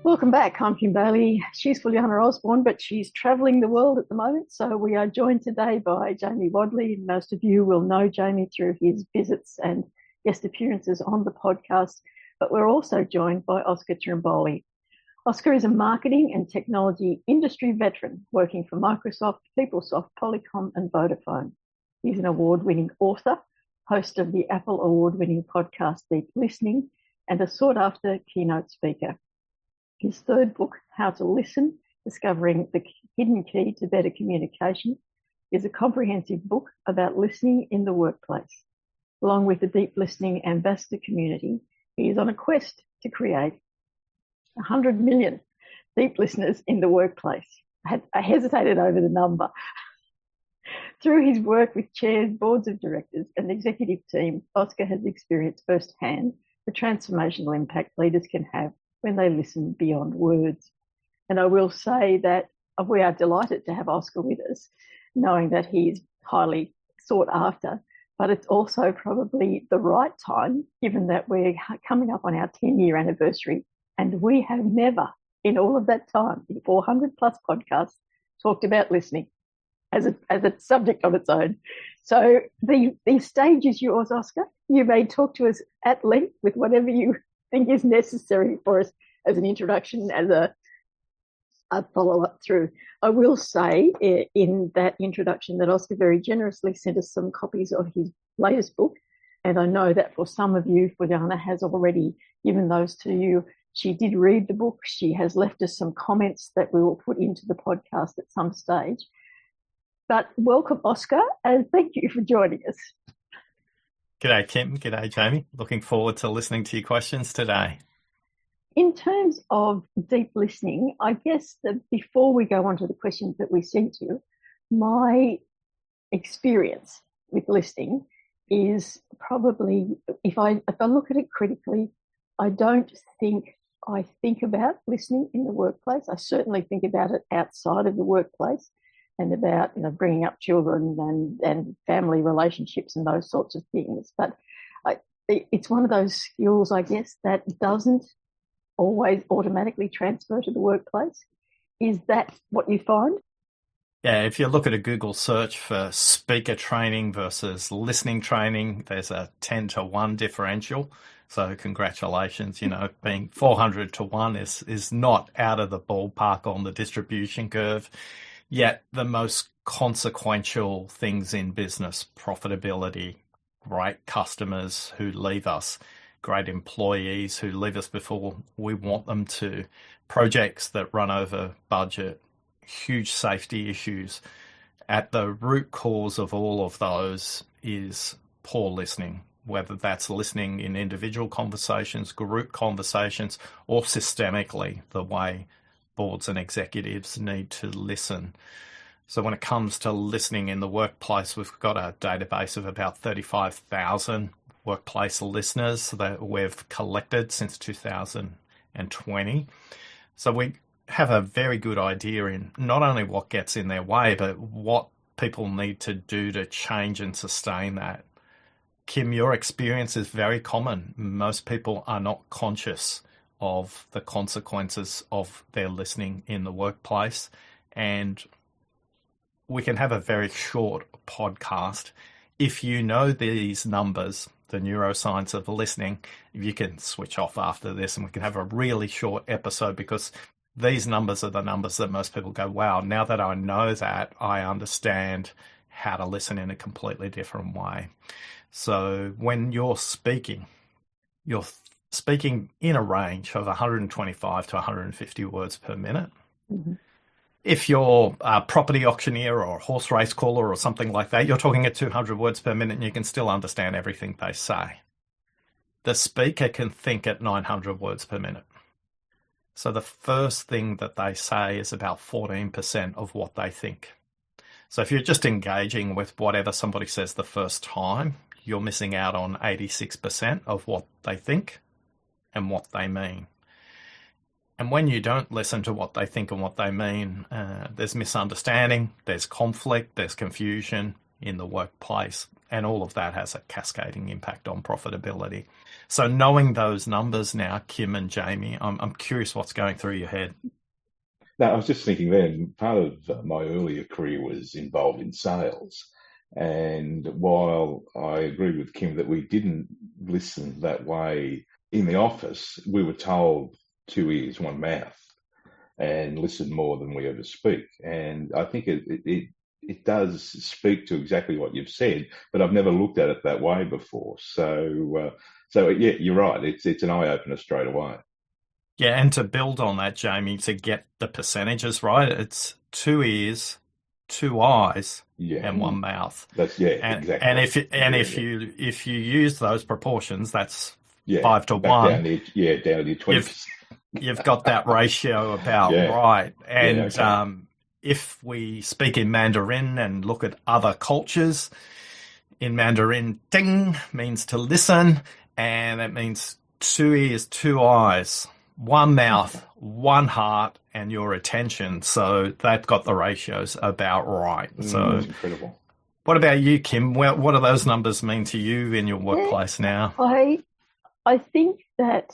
Welcome back. I'm Kim Bailey. She's Juliana Osborne, but she's travelling the world at the moment. So we are joined today by Jamie Wadley. Most of you will know Jamie through his visits and guest appearances on the podcast. But we're also joined by Oscar Trimboli. Oscar is a marketing and technology industry veteran working for Microsoft, PeopleSoft, Polycom, and Vodafone. He's an award-winning author, host of the Apple award-winning podcast Deep Listening, and a sought-after keynote speaker. His third book, How to Listen, Discovering the Hidden Key to Better Communication, is a comprehensive book about listening in the workplace. Along with the Deep Listening Ambassador community, he is on a quest to create 100 million deep listeners in the workplace. I hesitated over the number. Through his work with chairs, boards of directors, and executive teams, Oscar has experienced firsthand the transformational impact leaders can have when they listen beyond words. And I will say that we are delighted to have Oscar with us, knowing that he is highly sought after, but it's also probably the right time, given that we're coming up on our 10-year anniversary, and we have never, in all of that time, in 400 plus podcasts, talked about listening as a subject of its own. So the stage is yours, Oscar. You may talk to us at length with whatever you think is necessary for us as an introduction, as a follow-up through. I will say in that introduction that Oscar very generously sent us some copies of his latest book, and I know that for some of you, Juliana has already given those to you. She did read the book. She has left us some comments that we will put into the podcast at some stage. But welcome, Oscar, and thank you for joining us. G'day, Kim. G'day, Jamie. Looking forward to listening to your questions today. In terms of deep listening, I guess that before we go on to the questions that we sent you, my experience with listening is probably, if I look at it critically, I don't think I think about listening in the workplace. I certainly think about it outside of the workplace, and about bringing up children and family relationships and those sorts of things. But it's one of those skills, I guess, that doesn't always automatically transfer to the workplace. Is that what you find? Yeah, if you look at a Google search for speaker training versus listening training, there's a 10-to-1 differential. So congratulations, being 400-to-1 is not out of the ballpark on the distribution curve. Yet the most consequential things in business, profitability, great customers who leave us, great employees who leave us before we want them to, projects that run over budget, huge safety issues. At the root cause of all of those is poor listening, whether that's listening in individual conversations, group conversations, or systemically, the way boards and executives need to listen. So when it comes to listening in the workplace, we've got a database of about 35,000 workplace listeners that we've collected since 2020. So we have a very good idea in not only what gets in their way, but what people need to do to change and sustain that. Kim, your experience is very common. Most people are not conscious of the consequences of their listening in the workplace. And we can have a very short podcast. If you know these numbers, the neuroscience of listening, you can switch off after this and we can have a really short episode, because these numbers are the numbers that most people go, wow, now that I know that, I understand how to listen in a completely different way. So when you're speaking in a range of 125 to 150 words per minute. Mm-hmm. If you're a property auctioneer or a horse race caller or something like that, you're talking at 200 words per minute and you can still understand everything they say. The speaker can think at 900 words per minute. So the first thing that they say is about 14% of what they think. So if you're just engaging with whatever somebody says the first time, you're missing out on 86% of what they think and what they mean. And when you don't listen to what they think and what they mean, there's misunderstanding, there's conflict, there's confusion, in the workplace. And all of that has a cascading impact on profitability. So knowing those numbers now, Kim and Jamie, I'm curious what's going through your head. Now, I was just thinking then, part of my earlier career was involved in sales. And while I agree with Kim that we didn't listen that way in the office, we were told 2 ears, 1 mouth, and listen more than we ever speak. And I think it does speak to exactly what you've said, but I've never looked at it that way before. So yeah, you're right. It's an eye opener straight away. Yeah, and to build on that, Jamie, to get the percentages right, it's 2 ears, 2 eyes, Yeah, and 1 mouth. exactly. And if you use those proportions, that's 5 to 1. Down to your 20%. You've got that ratio about right. And if we speak in Mandarin and look at other cultures, in Mandarin, ting means to listen, and it means 2 ears, 2 eyes, 1 mouth, 1 heart, and your attention. So they've got the ratios about right. So that's incredible. What about you, Kim? What do those numbers mean to you in your workplace now? I think that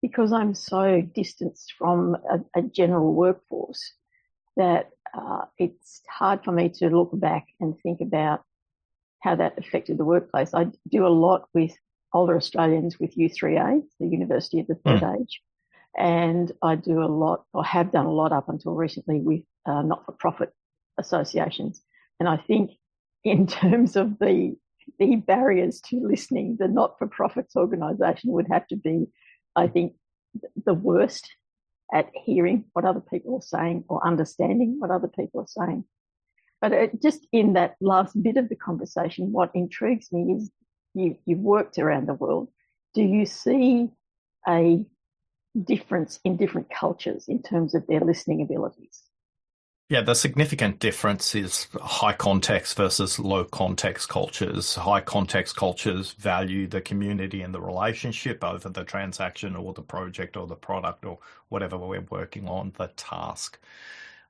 because I'm so distanced from a general workforce, that it's hard for me to look back and think about how that affected the workplace. I do a lot with older Australians with U3A, the University of the Third Age, and I do a lot, or have done a lot up until recently, with not-for-profit associations. And I think in terms of the barriers to listening, the not-for-profits organisation would have to be, I think, the worst at hearing what other people are saying or understanding what other people are saying. But just in that last bit of the conversation, what intrigues me is you've worked around the world. Do you see a difference in different cultures in terms of their listening abilities? Yeah, the significant difference is high context versus low context cultures. High context cultures value the community and the relationship over the transaction or the project or the product or whatever we're working on, the task.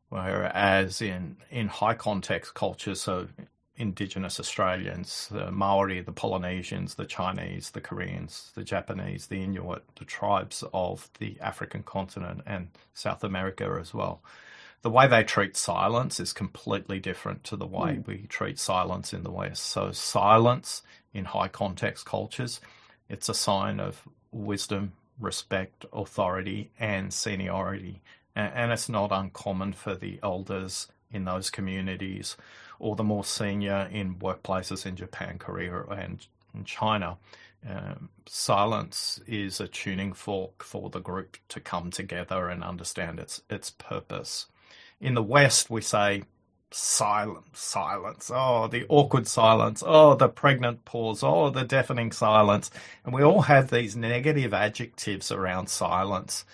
Whereas in high context cultures, so Indigenous Australians, the Maori, the Polynesians, the Chinese, the Koreans, the Japanese, the Inuit, the tribes of the African continent and South America as well. The way they treat silence is completely different to the way we treat silence in the West. So silence in high context cultures, it's a sign of wisdom, respect, authority, and seniority. And it's not uncommon for the elders in those communities or the more senior in workplaces in Japan, Korea, and in China. Silence is a tuning fork for the group to come together and understand its purpose. In the West, we say silence. Oh, the awkward silence. Oh, the pregnant pause. Oh, the deafening silence. And we all have these negative adjectives around silence.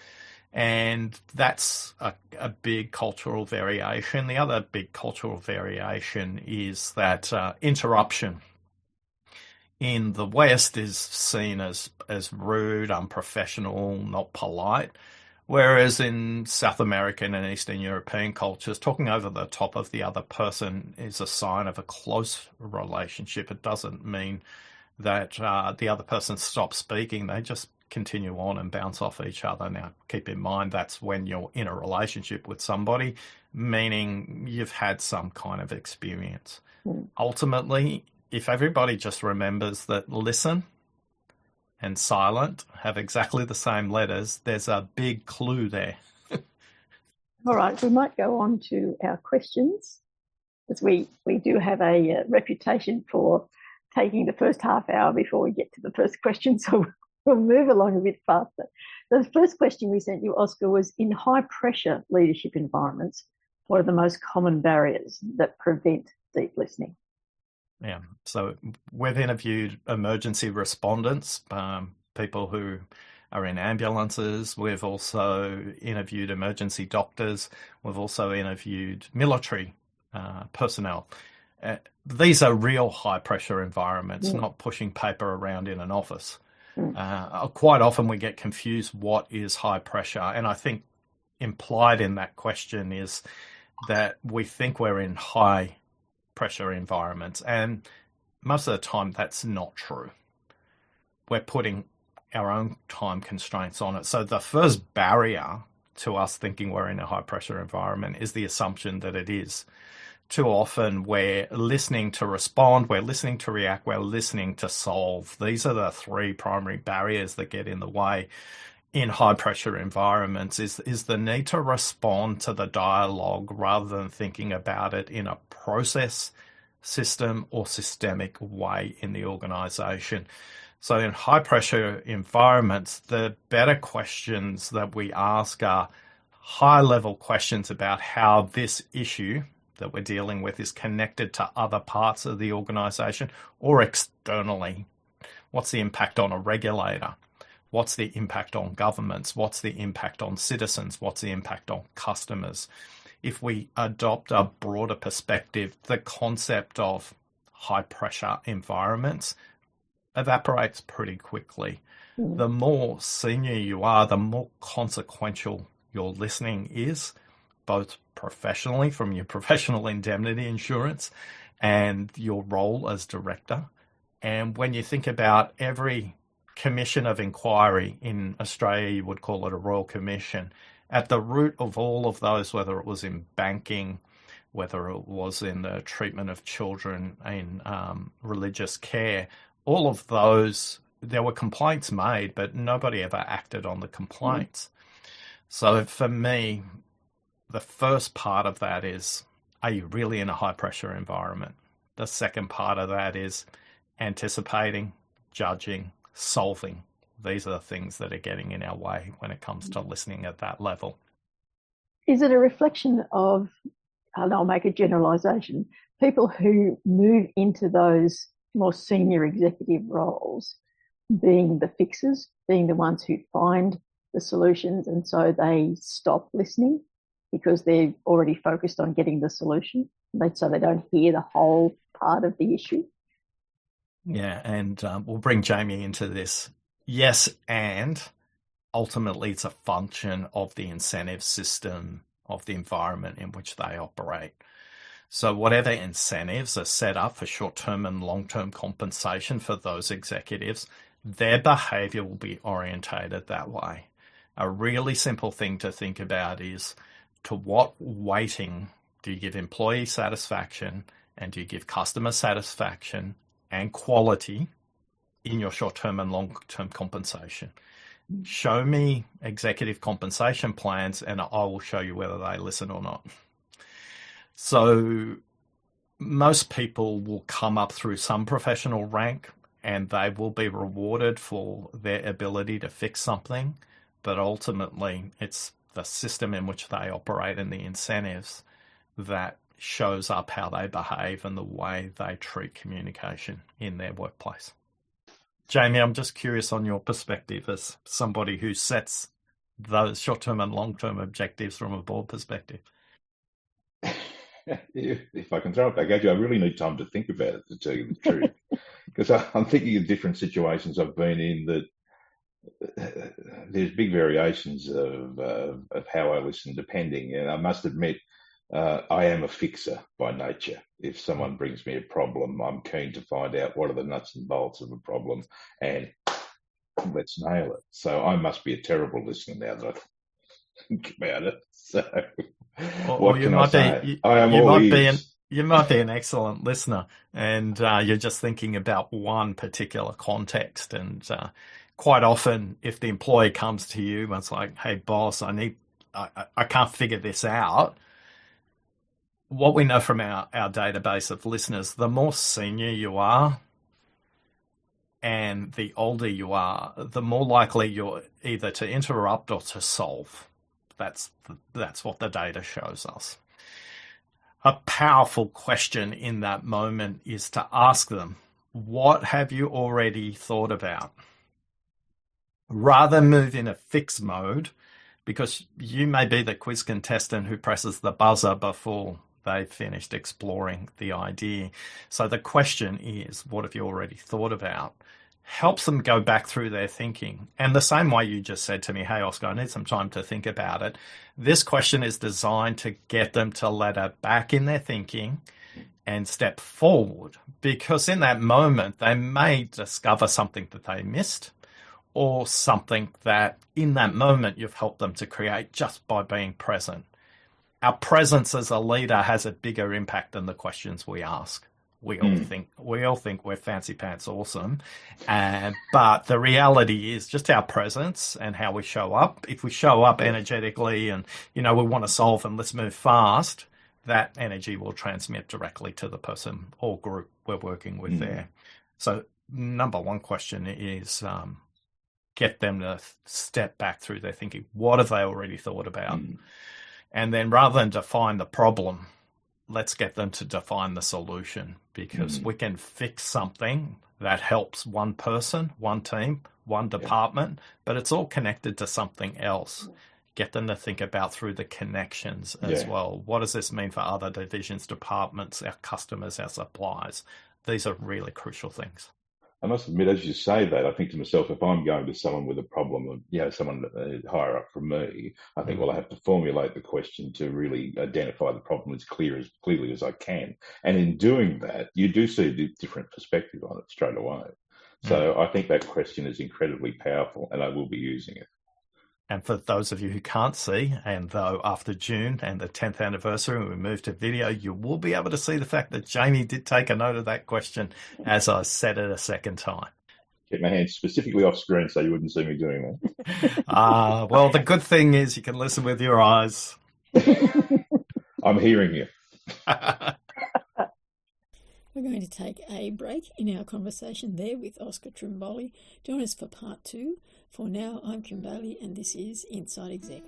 And that's a big cultural variation. The other big cultural variation is that interruption in the West is seen as rude, unprofessional, not polite. Whereas in South American and Eastern European cultures, talking over the top of the other person is a sign of a close relationship. It doesn't mean that the other person stops speaking. They just continue on and bounce off each other. Now, keep in mind that's when you're in a relationship with somebody, meaning you've had some kind of experience. Ultimately, if everybody just remembers that listen and silent have exactly the same letters, there's a big clue there. All right, we might go on to our questions, because we do have a reputation for taking the first half hour before we get to the first question, so we'll move along a bit faster. The first question we sent you, Oscar, was in high-pressure leadership environments, what are the most common barriers that prevent deep listening? Yeah, so we've interviewed emergency respondents, people who are in ambulances. We've also interviewed emergency doctors. We've also interviewed military personnel. These are real high-pressure environments, not pushing paper around in an office. Quite often we get confused what is high pressure, and I think implied in that question is that we think we're in high pressure environments. And most of the time, that's not true. We're putting our own time constraints on it. So the first barrier to us thinking we're in a high pressure environment is the assumption that it is. Too often we're listening to respond, we're listening to react, we're listening to solve. These are the three primary barriers that get in the way in high pressure environments is the need to respond to the dialogue rather than thinking about it in a process, system, or systemic way in the organization. So in high pressure environments, the better questions that we ask are high level questions about how this issue that we're dealing with is connected to other parts of the organization or externally. What's the impact on a regulator? What's the impact on governments? What's the impact on citizens? What's the impact on customers? If we adopt a broader perspective, the concept of high pressure environments evaporates pretty quickly. The more senior you are, the more consequential your listening is, both professionally from your professional indemnity insurance and your role as director. And when you think about every commission of inquiry in Australia, you would call it a royal commission. At the root of all of those, whether it was in banking, whether it was in the treatment of children in religious care, all of those, there were complaints made, but nobody ever acted on the complaints. So for me, the first part of that is, are you really in a high pressure environment? The second part of that is anticipating, judging, solving. These are the things that are getting in our way when it comes to listening at that level. Is it a reflection of, and I'll make a generalization, people who move into those more senior executive roles being the fixers, being the ones who find the solutions, and so they stop listening because they're already focused on getting the solution, so they don't hear the whole part of the issue? Yeah, and we'll bring Jamie into this. Yes, and ultimately it's a function of the incentive system of the environment in which they operate. So whatever incentives are set up for short-term and long-term compensation for those executives, their behavior will be orientated that way. A really simple thing to think about is, to what weighting do you give employee satisfaction and do you give customer satisfaction and quality in your short-term and long-term compensation? Show me executive compensation plans and I will show you whether they listen or not. So most people will come up through some professional rank and they will be rewarded for their ability to fix something, but ultimately it's the system in which they operate and the incentives that shows up how they behave and the way they treat communication in their workplace. Jamie, I'm just curious on your perspective as somebody who sets those short-term and long-term objectives from a board perspective. If I can throw it back at you, I really need time to think about it, to tell you the truth, because I'm thinking of different situations I've been in that there's big variations of how I listen, depending. And I must admit, I am a fixer by nature. If someone brings me a problem, I'm keen to find out what are the nuts and bolts of the problem and let's nail it. So I must be a terrible listener now that I think about it. So what can I say? I am all ears. You might be an excellent listener and you're just thinking about one particular context. And quite often, if the employee comes to you and it's like, hey, boss, I can't figure this out. What we know from our database of listeners, the more senior you are and the older you are, the more likely you're either to interrupt or to solve. That's what the data shows us. A powerful question in that moment is to ask them, what have you already thought about? Rather than move in a fix mode, because you may be the quiz contestant who presses the buzzer before they've finished exploring the idea. So the question is, what have you already thought about? Helps them go back through their thinking. And the same way you just said to me, hey, Oscar, I need some time to think about it. This question is designed to get them to ladder back in their thinking and step forward, because in that moment they may discover something that they missed, or something that in that moment you've helped them to create just by being present. Our presence as a leader has a bigger impact than the questions we ask. We all think we're fancy pants awesome, but the reality is just our presence and how we show up. If we show up energetically and we want to solve and let's move fast, that energy will transmit directly to the person or group we're working with there. So number one question is get them to step back through their thinking. What have they already thought about? And then rather than define the problem, let's get them to define the solution, because we can fix something that helps one person, one team, one department, but it's all connected to something else. Get them to think about through the connections as well. What does this mean for other divisions, departments, our customers, our suppliers? These are really crucial things. I must admit, as you say that, I think to myself, if I'm going to someone with a problem, someone higher up from me, I think, well, I have to formulate the question to really identify the problem as clearly as I can. And in doing that, you do see a different perspective on it straight away. So I think that question is incredibly powerful, and I will be using it. And for those of you who can't see, and though after June and the 10th anniversary, we moved to video, you will be able to see the fact that Jamie did take a note of that question as I said it a second time. Keep my hands specifically off screen so you wouldn't see me doing that. Well, the good thing is you can listen with your eyes. I'm hearing you. We're going to take a break in our conversation there with Oscar Trimboli. Join us for part 2. For now, I'm Kim Bailey and this is Inside Exec.